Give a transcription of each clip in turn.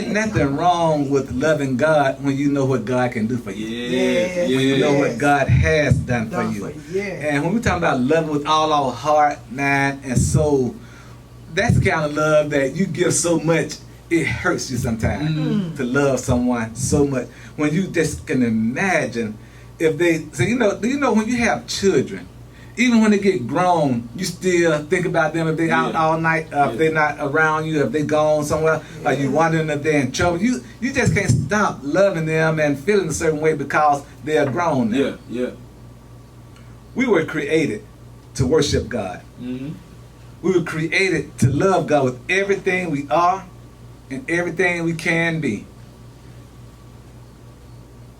ain't nothing wrong with loving God when you know what God can do for you. When you know what God has done for you. And when we talk about loving with all our heart, mind, and soul, that's the kind of love that you give so much it hurts you sometimes to love someone so much. When you just can imagine if they say, do you know when you have children, even when they get grown, you still think about them if they out all night, if they're not around you, if they gone somewhere, or you wondering if they're in trouble. You just can't stop loving them and feeling a certain way because they are grown now. We were created to worship God. We were created to love God with everything we are and everything we can be.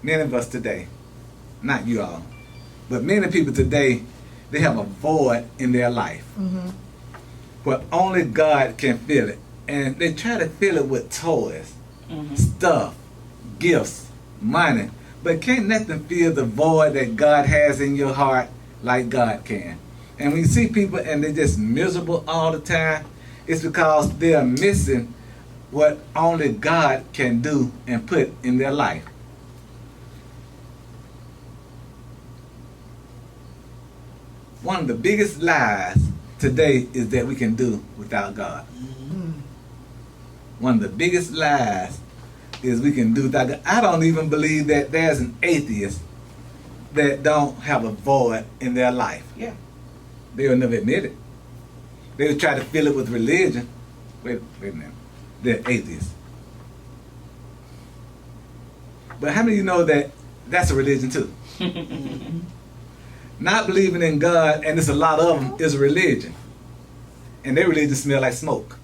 Many of us today, not you all, but many people today, they have a void in their life where only God can fill it. And they try to fill it with toys, stuff, gifts, money. But can't nothing fill the void that God has in your heart like God can. And when you see people and they're just miserable all the time, it's because they're missing what only God can do and put in their life. One of the biggest lies today is that we can do without God. One of the biggest lies is we can do without God. I don't even believe that there's an atheist that don't have a void in their life. They will never admit it. They will try to fill it with religion. Wait a minute. They're atheists. But how many of you know that that's a religion too? Not believing in God, and there's a lot of them, is a religion. And their religion smell like smoke.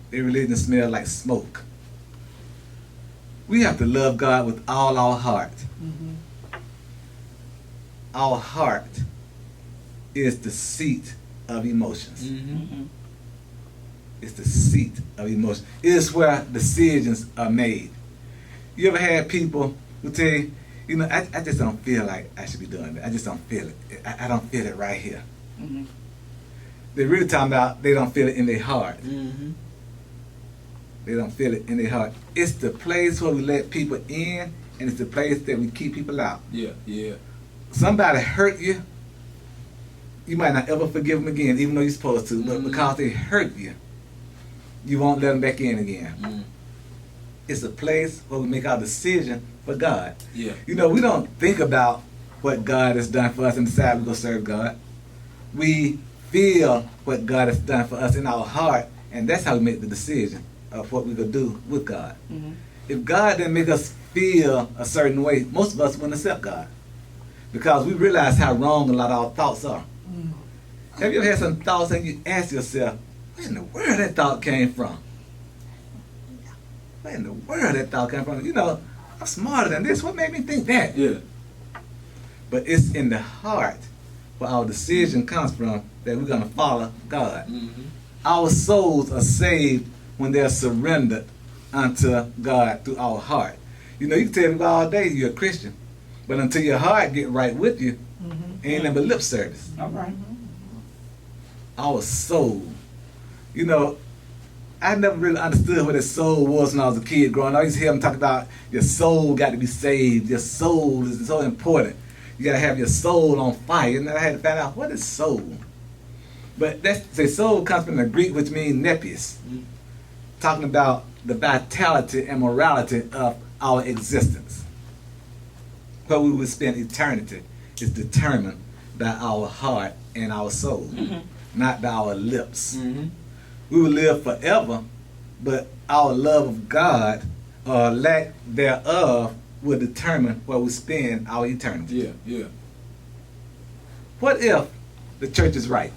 Their religion smell like smoke. We have to love God with all our heart. Our heart is the seat of emotions. It's the seat of emotions. It is where decisions are made. You ever had people who tell you, I just don't feel like I should be doing that. I just don't feel it. I don't feel it right here. They're really talking about they don't feel it in their heart. They don't feel it in their heart. It's the place where we let people in, and it's the place that we keep people out. Somebody hurt you, you might not ever forgive them again, even though you're supposed to, but because they hurt you, you won't let them back in again. It's a place where we make our decision for God. We don't think about what God has done for us and decide we're going to serve God. We feel what God has done for us in our heart, and that's how we make the decision of what we're going to do with God. If God didn't make us feel a certain way, most of us wouldn't accept God because we realize how wrong a lot of our thoughts are. Have you ever had some thoughts and you ask yourself, where in the world that thought came from? Where in the world that thought came from? I'm smarter than this. What made me think that? But it's in the heart where our decision comes from that we're going to follow God. Our souls are saved when they're surrendered unto God through our heart. You can tell people all day you're a Christian, but until your heart get right with you, ain't nothing but lip service. Our soul. I never really understood what a soul was when I was a kid growing up. I used to hear them talk about your soul got to be saved. Your soul is so important. You got to have your soul on fire. And I had to find out, what is soul? But the soul comes from the Greek, which means nepios, talking about the vitality and morality of our existence. Where we will spend eternity is determined by our heart and our soul, not by our lips. We will live forever, but our love of God or lack thereof will determine where we spend our eternity. What if the church is right,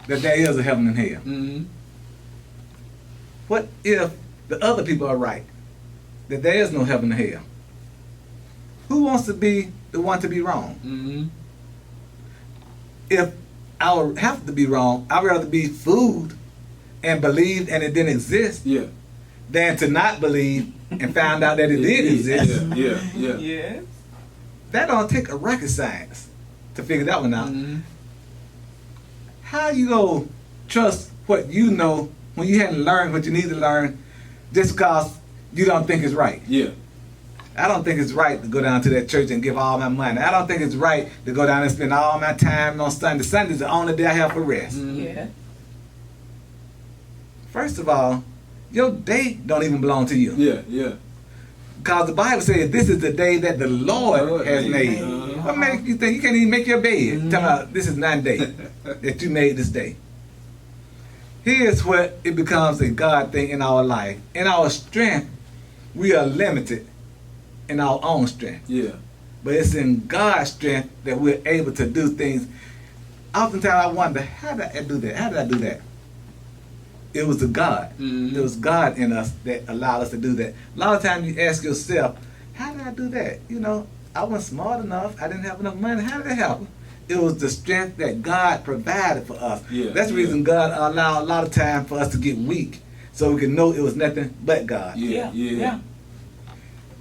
that there is a heaven and hell? What if the other people are right, that there is no heaven and hell? Who wants to be the one to be wrong? If I would have to be wrong, I'd rather be fooled and believed and it didn't exist than to not believe and find out that it did exist. That don't take a rocket science to figure that one out. How you go trust what you know when you hadn't learned what you need to learn just because you don't think it's right. Yeah. I don't think it's right to go down to that church and give all my money. I don't think it's right to go down and spend all my time on Sunday. Sunday's the only day I have for rest. Yeah. First of all, your day don't even belong to you. Yeah, yeah. Because the Bible says this is the day that the Lord has made. What makes you think you can't even make your bed? Tell about this is not a day that you made this day. Here's where it becomes a God thing in our life. In our strength, we are limited in our own strength. Yeah. But it's in God's strength that we're able to do things. Oftentimes I wonder, how did I do that? How did I do that? It was the God. It was God in us that allowed us to do that. A lot of times you ask yourself, how did I do that? You know, I wasn't smart enough. I didn't have enough money. How did it happen? It was the strength that God provided for us. Yeah, That's the reason God allowed a lot of time for us to get weak, so we can know it was nothing but God. Yeah.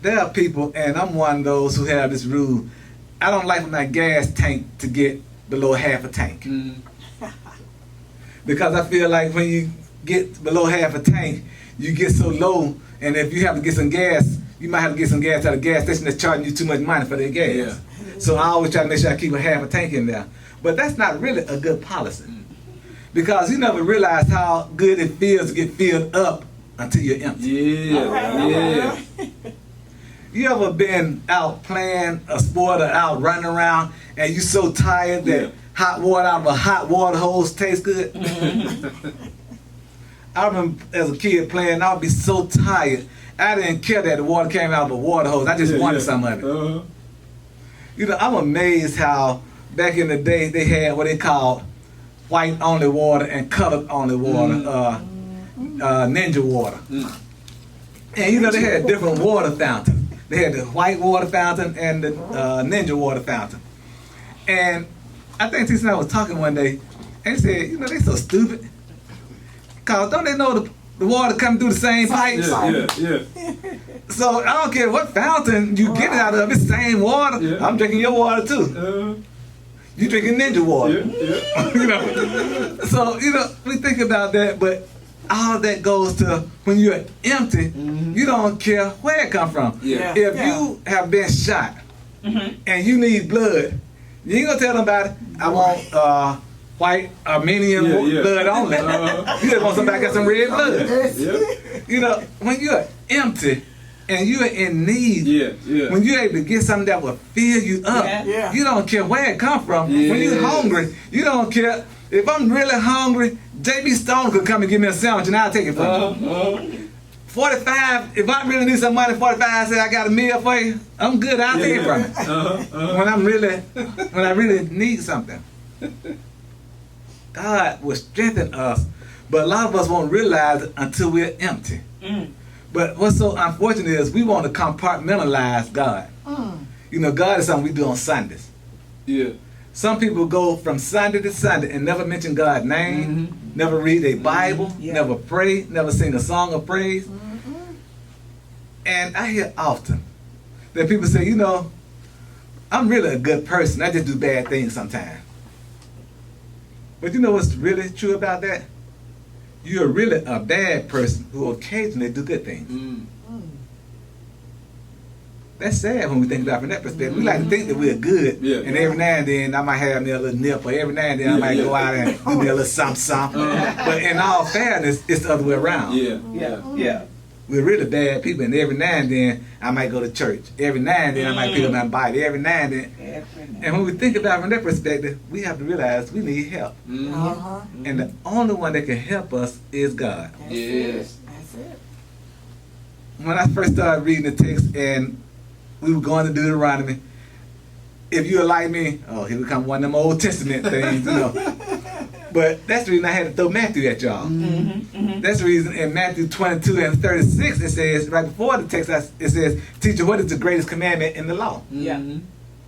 There are people, and I'm one of those who have this rule. I don't like for my gas tank to get below half a tank. Because I feel like when you get below half a tank, you get so low, and if you have to get some gas, you might have to get some gas at a gas station that's charging you too much money for their gas. Yeah. So I always try to make sure I keep a half a tank in there. But that's not really a good policy. Because you never realize how good it feels to get filled up until you're empty. Yeah. You ever been out playing a sport or out running around and you so tired that hot water out of a hot water hose tastes good? I remember as a kid playing, I would be so tired. I didn't care that the water came out of a water hose. I just wanted some of it. You know, I'm amazed how back in the day they had what they called white only water and colored only water, ninja water. And you know, they had different water fountains. They had the white water fountain and the ninja water fountain. And I think T. I was talking one day, and he said, you know, they so stupid. Because don't they know the water coming through the same pipes? Yeah. So I don't care what fountain you get it out of, it's the same water. Yeah. I'm drinking your water too. You drinking ninja water. You know. So, you know, we think about that, but all that goes to when you're empty, you don't care where it come from. Yeah. If you have been shot and you need blood, you ain't gonna tell them about it. I want white Armenian blood only. You just want somebody got some red blood. You know, when you're empty and you're in need, when you're able to get something that will fill you up, you don't care where it come from. When you're hungry, you don't care. If I'm really hungry, J.B. Stone could come and give me a sandwich and I'll take it from you. 45, if I really need some money, 45 say I got a meal for you, I'm good, I'll take it from you. When I really need something. God will strengthen us, but a lot of us won't realize it until we're empty. But what's so unfortunate is we want to compartmentalize God. You know, God is something we do on Sundays. Some people go from Sunday to Sunday and never mention God's name, never read a Bible, never pray, never sing a song of praise. And I hear often that people say, you know, I'm really a good person. I just do bad things sometimes. But you know what's really true about that? You're really a bad person who occasionally do good things. That's sad when we think about it from that perspective. We like to think that we're good, and every now and then I might have me a little nip, or every now and then I might go out and do me a little something. But in all fairness, it's the other way around. We're really bad people, and every now and then I might go to church. Every now and then I might pick up my Bible. Every now and then. And when we think about it from that perspective, we have to realize we need help. And the only one that can help us is God. That's it. When I first started reading the text and we were going to Deuteronomy, if you were like me, oh, here we come one of them Old Testament things, you know. But that's the reason I had to throw Matthew at y'all. That's the reason in Matthew 22 and 36, it says, right before the text, it says, teacher, what is the greatest commandment in the law?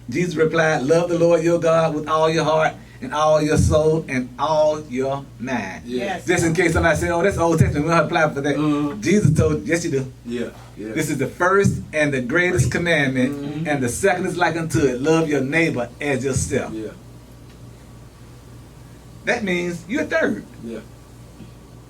Jesus replied, love the Lord your God with all your heart and all your soul and all your mind. Just in case somebody said, oh, that's Old Testament, we don't have to apply for that. Jesus told, yes you do. This is the first and the greatest commandment, and the second is like unto it, love your neighbor as yourself. Yeah. When I first started reading the text and we were going to Deuteronomy, if you were like me, oh, here we come one of them Old Testament things, you know. But that's the reason I had to throw Matthew at y'all. When I that means you're third. Yeah.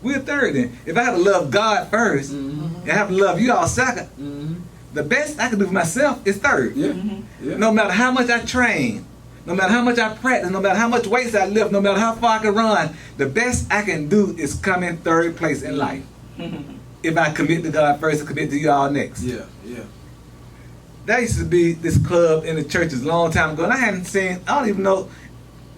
We're third then. If I have to love God first, and I have to love you all second, the best I can do for myself is third. Yeah. Yeah. No matter how much I train, no matter how much I practice, no matter how much weights I lift, no matter how far I can run, the best I can do is come in third place in life. If I commit to God first and commit to you all next. Yeah. Yeah. There used to be this club in the churches a long time ago, and I hadn't seen, I don't even know,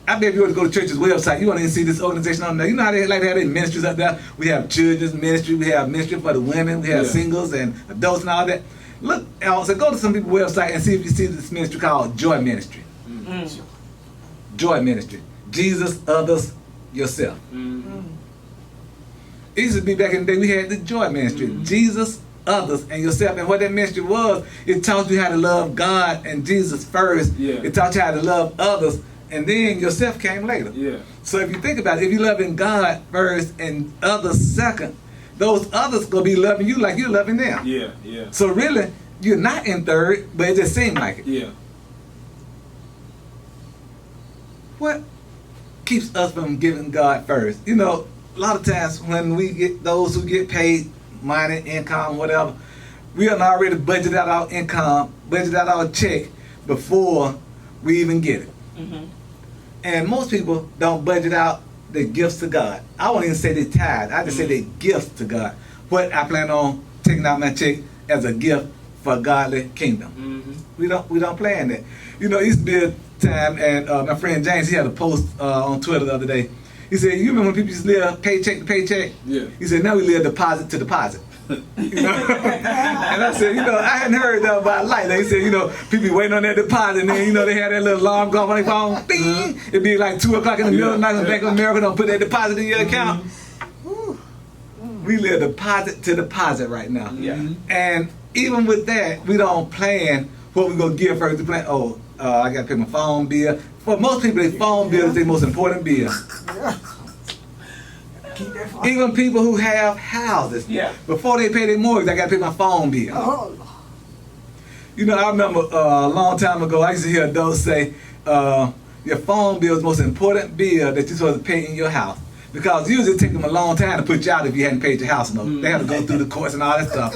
I bet if you were to go to church's website, you won't even see this organization on there. You know how they like to have their ministries up there? We have children's ministry, we have ministry for the women, we have singles and adults and all that. Look, so go to some people's website and see if you see this ministry called Joy Ministry. Joy Ministry. Jesus, others, yourself. It used to be back in the day, we had the Joy Ministry. Jesus, others, and yourself. And what that ministry was, it taught you how to love God and Jesus first. Yeah. It taught you how to love others, and then yourself came later. Yeah. So if you think about it, if you're loving God first and others second, those others gonna be loving you like you're loving them. Yeah. Yeah. So really, you're not in third, but it just seemed like it. Yeah. What keeps us from giving God first? You know, a lot of times when we get those who get paid money, income, whatever, we have already budgeted out our income, budgeted out our check before we even get it. And most people don't budget out their gifts to God. I won't even say they tithe. I just say they gifts to God. What I plan on taking out my check as a gift for a godly kingdom. We don't plan that. You know, it used to be a time, and my friend James, he had a post on Twitter the other day. He said, you remember when people used to live paycheck to paycheck? Yeah. He said, now we live deposit to deposit. You know? And I said, you know, I hadn't heard that about life. He said, you know, people be waiting on that deposit, and then, you know, they had that little alarm go off on their phone. Bing! It'd be like 2 o'clock in the middle of the night, and Bank of America don't put that deposit in your account. We live deposit to deposit right now. And even with that, we don't plan what we're going to give first. We plan, I got to pay my phone bill. For most people, their phone bill is their most important bill. Even people who have houses, before they pay their mortgage, I got to pay my phone bill. You know, I remember a long time ago, I used to hear adults say, your phone bill is the most important bill that you're supposed to pay in your house. Because usually it takes them a long time to put you out if you hadn't paid your house note. They have to go through the courts and all that stuff.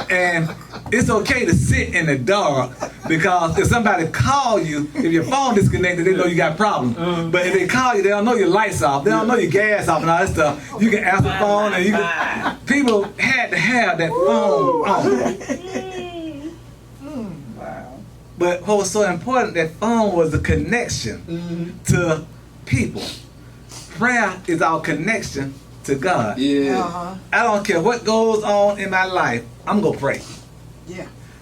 And it's okay to sit in the dark, because if somebody call you, if your phone disconnected, they know you got problems. But if they call you, they don't know your lights off, they don't know your gas off and all that stuff. You can answer the phone, and you can, people had to have that phone on. But what was so important, that phone was the connection to people. Prayer is our connection to God. I don't care what goes on in my life, I'm going to pray.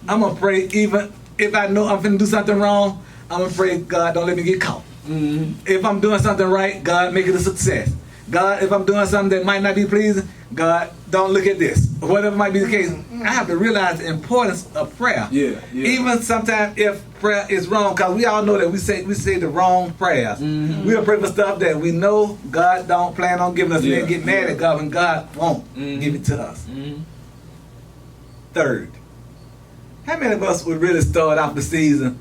I'm going to pray even if I know I'm going to do something wrong. I'm going to pray, God, don't let me get caught. If I'm doing something right, God, make it a success. God, if I'm doing something that might not be pleasing, God, don't look at this. Whatever might be the case, I have to realize the importance of prayer. Even sometimes if prayer is wrong, because we all know that we say the wrong prayers. We'll pray for stuff that we know God don't plan on giving us, and then get mad at God when God won't give it to us. Third, how many of us would really start off the season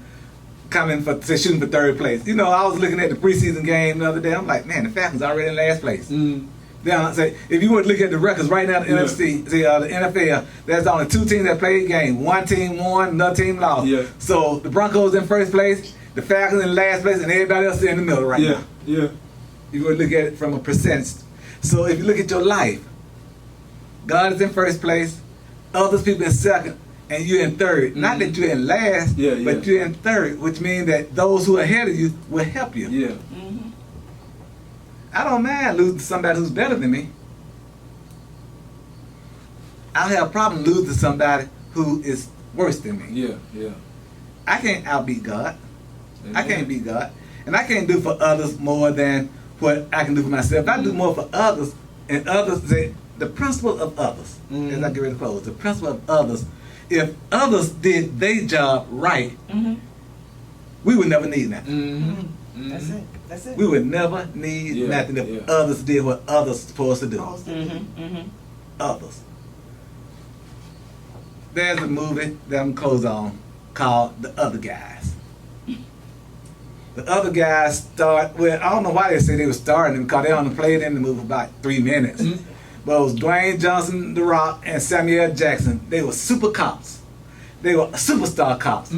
shooting for third place? You know, I was looking at the preseason game the other day. I'm like, man, the Falcons already in last place. Then I say, if you were to look at the records right now, the NFL, there's only 2 teams that played a game. One team won, another team lost. So the Broncos in first place, the Falcons in last place, and everybody else is in the middle right now. If you were to look at it from a percentage. So if you look at your life, God is in first place, others people in second, and you're in third. Not that you're in last, but you're in third, which means that those who are ahead of you will help you. I don't mind losing to somebody who's better than me. I don't have a problem losing to somebody who is worse than me. I can't outbeat God. I can't beat God. And I can't do for others more than what I can do for myself. If I do more for others, and others, the principle of others, as I get ready to close, the principle of others, if others did their job right, we would never need nothing. That's it. That's it. We would never need nothing if others did what others supposed to do. Others. There's a movie that I'm close on called The Other Guys. The other guys start, well, I don't know why they say they were starting them, because they only played in the movie about 3 minutes. But it was Dwayne Johnson, The Rock, and Samuel Jackson. They were super cops. They were superstar cops.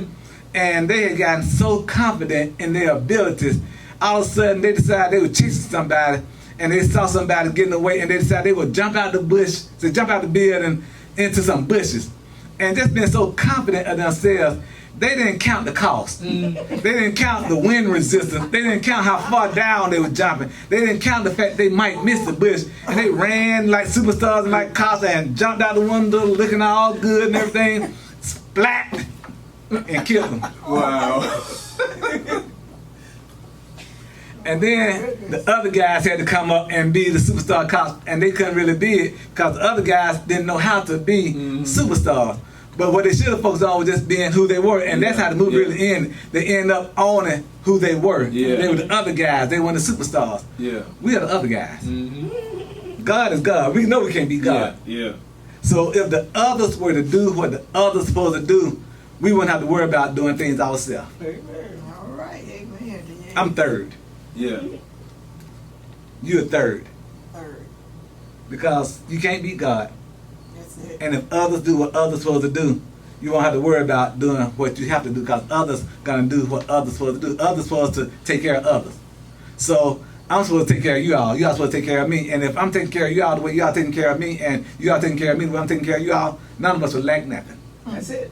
And they had gotten so confident in their abilities, all of a sudden they decided they were chasing somebody, and they saw somebody getting away, and they decided they would jump out the bush, so jump out the building into some bushes. And just being so confident of themselves, they didn't count the cost. They didn't count the wind resistance. They didn't count how far down they were jumping. They didn't count the fact they might miss the bush. And they ran like superstars and like cops and jumped out the window looking all good and everything, splat, and killed them. Wow. And then the other guys had to come up and be the superstar cops, and they couldn't really be it because the other guys didn't know how to be superstars. But what they should have focused on was just being who they were, and that's how the movie really ended. They end up owning who they were. They were the other guys. They weren't the superstars. We are the other guys. God is God. We know we can't be God. So if the others were to do what the others supposed to do, we wouldn't have to worry about doing things ourselves. Amen. All right. Amen. I'm third. You're third. Third. Because you can't be God. That's it. And if others do what others supposed to do, you won't have to worry about doing what you have to do, because others gonna do what others supposed to do. Others supposed to take care of others. So I'm supposed to take care of you all. You all supposed to take care of me. And if I'm taking care of you all the way you all taking care of me, and you all taking care of me the way I'm taking care of you all, none of us will lack nothing. That's it.